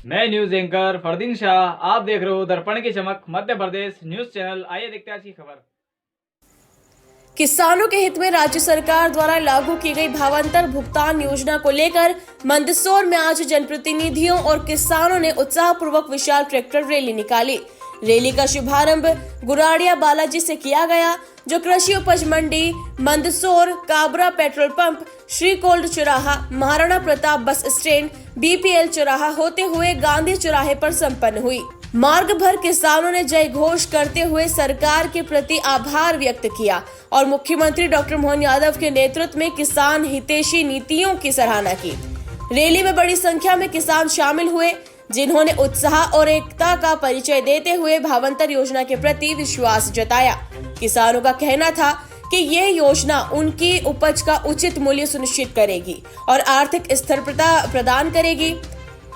मैं news anchor Fardeen Shah, आप देख रहे हो दर्पण की चमक मध्य प्रदेश न्यूज चैनल। आइए देखते हैं आज की खबर। किसानों के हित में राज्य सरकार द्वारा लागू की गई भावांतर भुगतान योजना को लेकर मंदसौर में आज जनप्रतिनिधियों और किसानों ने उत्साहपूर्वक विशाल ट्रैक्टर रैली निकाली। रैली का शुभारंभ गुराड़िया बालाजी से किया गया, जो कृषि उपज मंडी, Mandsaur, Kabra petrol pump, Shri cold चौराहा, Maharana Pratap bus stand, BPL चौराहा होते हुए गांधी चौराहे पर संपन्न हुई। मार्ग भर किसानों ने जय घोष करते हुए सरकार के प्रति आभार व्यक्त किया और मुख्यमंत्री डॉक्टर मोहन यादव के नेतृत्व में किसान हितैषी नीतियों की सराहना की। रैली में बड़ी संख्या में किसान शामिल हुए, जिन्होंने उत्साह और एकता का परिचय देते हुए भावांतर योजना के प्रति विश्वास जताया। किसानों का कहना था कि यह योजना उनकी उपज का उचित मूल्य सुनिश्चित करेगी और आर्थिक स्थिरता प्रदान करेगी।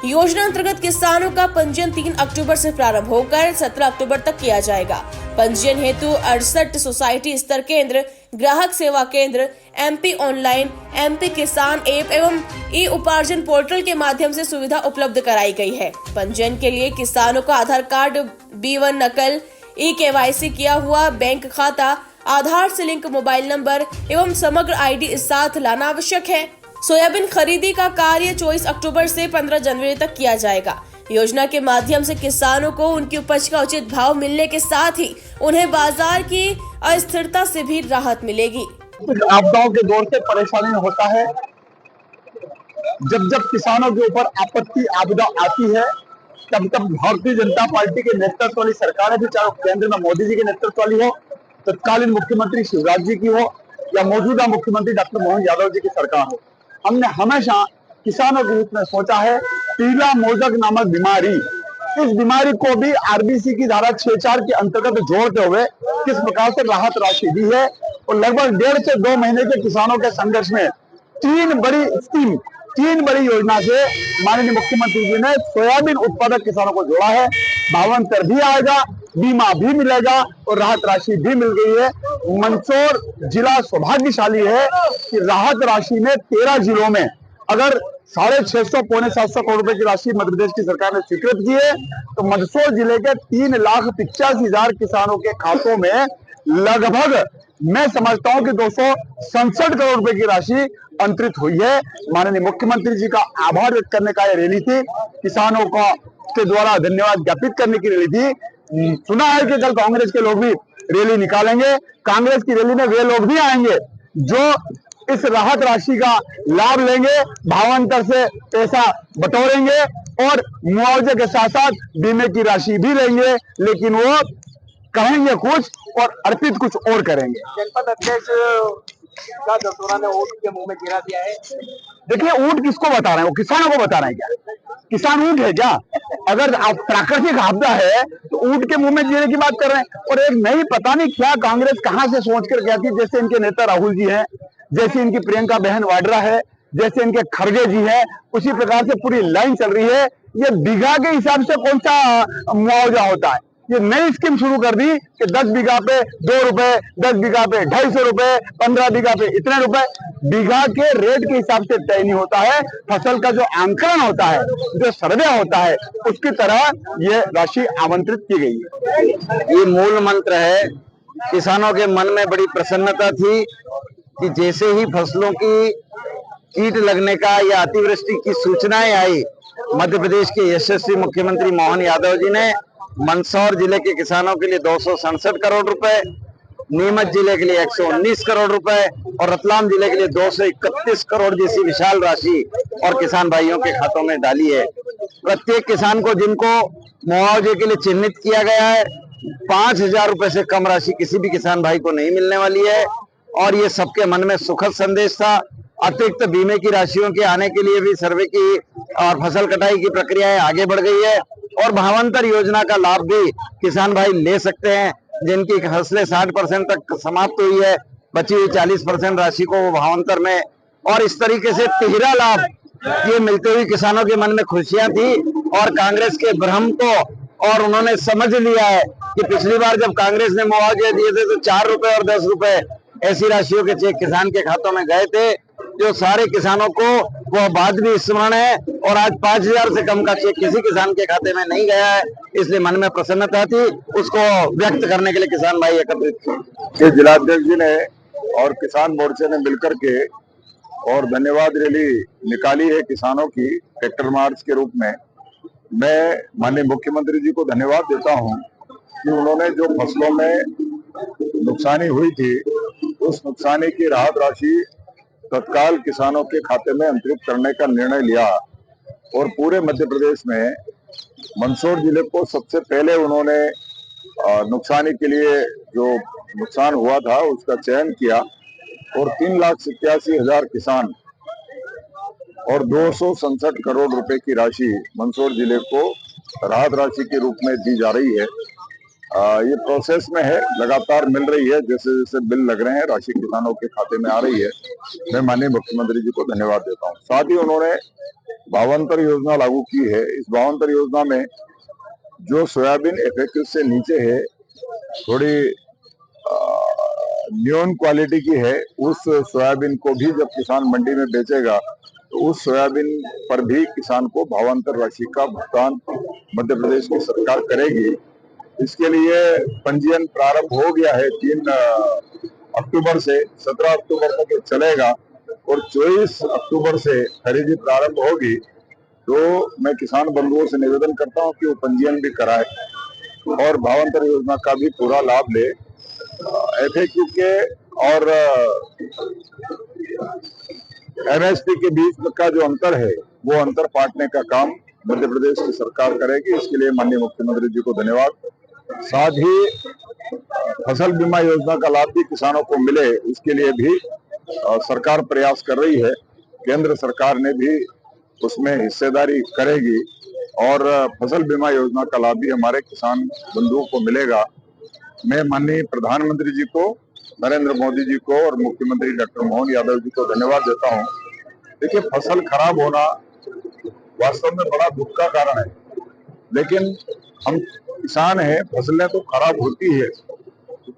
योजना अंतर्गत किसानों का पंजीयन 3 अक्टूबर से प्रारंभ होकर 17 अक्टूबर तक किया जाएगा। पंजीयन हेतु 68 सोसाइटी स्तर केंद्र, ग्राहक सेवा केंद्र, एमपी ऑनलाइन, एमपी किसान ऐप एवं ई उपार्जन पोर्टल के माध्यम से सुविधा उपलब्ध कराई गई है। पंजीयन के लिए किसानों का आधार कार्ड B1 नकल, KYC किया हुआ बैंक खाता, आधार से लिंक मोबाइल नंबर एवं समग्र ID साथ लाना आवश्यक है। सोयाबीन खरीदी का कार्य 24 अक्टूबर से 15 जनवरी तक किया जाएगा। योजना के माध्यम से किसानों को उनकी उपज का उचित भाव मिलने के साथ ही उन्हें बाजार की अस्थिरता से भी राहत मिलेगी। आपदाओं के दौर से परेशानी होता है, जब किसानों के ऊपर आपत्ति आपदा आती है, तब भारतीय जनता पार्टी के नेतृत्व वाली सरकार भी, चाहे केंद्र में मोदी जी के नेतृत्व वाली हो, तत्कालीन मुख्यमंत्री शिवराज जी की हो या मौजूदा मुख्यमंत्री डॉक्टर मोहन यादव जी की सरकार हो, हमने हमेशा किसानों के हित में सोचा है। पीला मोजक नामक बीमारी, इस बीमारी को भी आरबीसी की धारा 6(4) के अंतर्गत जोड़ते हुए किस प्रकार से राहत राशि दी है और लगभग 1.5 से 2 महीने के किसानों के संघर्ष में 3 बड़ी स्कीम, 3 बड़ी योजना से माननीय मुख्यमंत्री जी ने सोयाबीन उत्पादक किसानों को जोड़ा है। भावांतर भी आएगा, बीमा भी मिलेगा और राहत राशि भी मिल गई है। मंदसौर जिला सौभाग्यशाली है कि राहत राशि में 13 जिलों में अगर 650 पौने 700 करोड़ रुपए की राशि मध्य प्रदेश की सरकार ने स्वीकृत की है, तो मंदसौर जिले के 3,85,000 किसानों के खातों में लगभग, मैं समझता हूं कि 267 करोड़ रुपए की राशि अंतरित हुई है। माननीय मुख्यमंत्री जी का आभार व्यक्त करने का यह रैली थी, किसानों को के द्वारा धन्यवाद ज्ञापित करने की रैली थी। सुना है कि कल कांग्रेस के लोग भी रैली निकालेंगे। कांग्रेस की रैली में वे लोग भी आएंगे जो इस राहत राशि का लाभ लेंगे, भावांतर से पैसा बटोरेंगे और मुआवजे के साथ साथ बीमे की राशि भी लेंगे, लेकिन वो कहेंगे कुछ और अर्पित कुछ और करेंगे। जनपद अध्यक्ष का दसोरा ने ऊंट के मुंह में गिरा दिया है। देखिए, ऊंट किसको बता रहे हैं? वो किसानों को बता रहे हैं क्या? किसान ऊंट है क्या? अगर आप प्राकृतिक आपदा है तो ऊंट के मुंह में गिरने की बात कर रहे हैं। और एक नई, पता नहीं क्या कांग्रेस कहां से सोच कर गया थी, जैसे इनके नेता राहुल जी हैं, जैसे इनकी प्रियंका बहन वाड्रा है, जैसे इनके खड़गे जी हैं, उसी प्रकार से पूरी लाइन चल रही है। ये बीघा के हिसाब से कौन सा मुआवजा होता है? ये नई स्कीम शुरू कर दी कि 10 बीघा पे 2 रुपए, 10 बीघा पे 250 रुपए, 15 बीघा पे इतने रुपए। बीघा के रेट के हिसाब से तय नहीं होता है, फसल का जो आंकलन होता है, जो सर्वे होता है, उसकी तरह ये राशि आवंटित की गई है। ये मूल मंत्र है। किसानों के मन में बड़ी प्रसन्नता थी कि जैसे ही फसलों की कीट लगने का या अतिवृष्टि की सूचनाएं आई, मध्य प्रदेश के यशस्वी मुख्यमंत्री मोहन यादव जी ने मंदसौर जिले के किसानों के लिए 267 करोड़ रुपए, नीमच जिले के लिए 119 करोड़ रुपए और रतलाम जिले के लिए 231 करोड़ जैसी विशाल राशि और किसान भाइयों के खातों में डाली है। प्रत्येक किसान को, जिनको मुआवजे के लिए चिन्हित किया गया है, 5,000 रुपए से कम राशि किसी भी किसान भाई को नहीं मिलने वाली है और ये सबके मन में सुखद संदेश था। अतिरिक्त बीमे की राशियों के आने के लिए भी सर्वे की और फसल कटाई की प्रक्रियाएं आगे बढ़ गई है और भावांतर योजना का लाभ भी किसान भाई ले सकते हैं, जिनकी फसलें 60% तक समाप्त हुई है। बची हुई 40% राशि को वो भावांतर में, और इस तरीके से तिहरा लाभ ये मिलते हुए किसानों के मन में खुशियां थी और कांग्रेस के भ्रम को और उन्होंने समझ लिया है कि पिछली बार जब कांग्रेस ने मुआवजे दिए थे तो 4 रुपए और 10 रुपए ऐसी राशियों के चेक किसान के खातों में गए थे। जो सारे किसानों को वो बात भी स्मरण है। और आज 5,000 से कम का चेक किसी किसान के खाते में नहीं गया है, इसलिए मन में प्रसन्नता थी, उसको व्यक्त करने के लिए किसान भाई एकत्रित थे। ये जिलाध्यक्ष जी ने और किसान मोर्चे ने मिलकर के और धन्यवाद रैली निकाली है किसानों की ट्रैक्टर मार्च के रूप में। मैं माननीय मुख्यमंत्री जी को धन्यवाद देता हूं कि उन्होंने जो फसलों में नुकसानी हुई थी उस नुकसानी की राहत राशि तत्काल किसानों के खाते में अंतरित करने का निर्णय लिया और पूरे मध्य प्रदेश में मंदसौर जिले को सबसे पहले उन्होंने नुकसानी के लिए जो नुकसान हुआ था उसका चयन किया और 3,87,000 किसान और 267 करोड़ रुपए की राशि मंदसौर जिले को राहत राशि के रूप में दी जा रही है। ये प्रोसेस में है, लगातार मिल रही है, जैसे जैसे बिल लग रहे हैं राशि किसानों के खाते में आ रही है। मैं माननीय मुख्यमंत्री जी को धन्यवाद देता हूँ। साथ ही उन्होंने भावांतर योजना लागू की है। इस भावांतर योजना में जो सोयाबीन FAQ से नीचे है, थोड़ी न्यून क्वालिटी की है, उस सोयाबीन को भी जब किसान मंडी में बेचेगा तो उस सोयाबीन पर भी किसान को भावांतर राशि का भुगतान मध्य प्रदेश की सरकार करेगी। इसके लिए पंजीयन प्रारंभ हो गया है 3 अक्टूबर से 17 अक्टूबर तक ये चलेगा और 24 अक्टूबर से खरीदी प्रारंभ होगी। तो मैं किसान बंधुओं से निवेदन करता हूं कि वो पंजीयन भी कराए और भावांतर योजना का भी पूरा लाभ ले। FAQ के और MSP के बीच का जो अंतर है वो अंतर पाटने का काम मध्य प्रदेश की सरकार करेगी। इसके लिए माननीय मुख्यमंत्री जी को धन्यवाद। साथ ही फसल बीमा योजना का लाभ भी किसानों को मिले, इसके लिए भी सरकार प्रयास कर रही है। केंद्र सरकार ने भी उसमें हिस्सेदारी करेगी और फसल बीमा योजना का लाभ भी हमारे किसान बंधुओं को मिलेगा। मैं माननीय प्रधानमंत्री जी को, नरेंद्र मोदी जी को और मुख्यमंत्री डॉक्टर मोहन यादव जी को धन्यवाद देता हूं। देखिए, फसल खराब होना वास्तव में बड़ा दुख का कारण है, लेकिन हम किसान हैं, फसलें तो खराब होती है,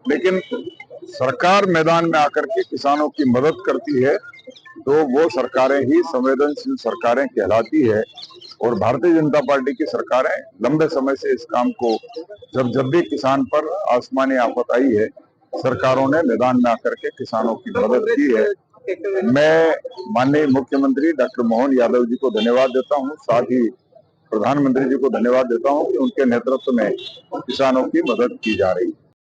लेकिन सरकार मैदान में आकर के किसानों की मदद करती है तो वो सरकारें ही संवेदनशील सरकारें कहलाती है। और भारतीय जनता पार्टी की सरकारें लंबे समय से इस काम को, जब भी किसान पर आसमानी आफत आई है, सरकारों ने मैदान में आकर के किसानों की मदद की है। मैं माननीय मुख्यमंत्री डॉक्टर मोहन यादव जी को धन्यवाद देता हूं, साथ ही प्रधानमंत्री जी को धन्यवाद देता हूं कि उनके नेतृत्व में किसानों की मदद की जा रही है।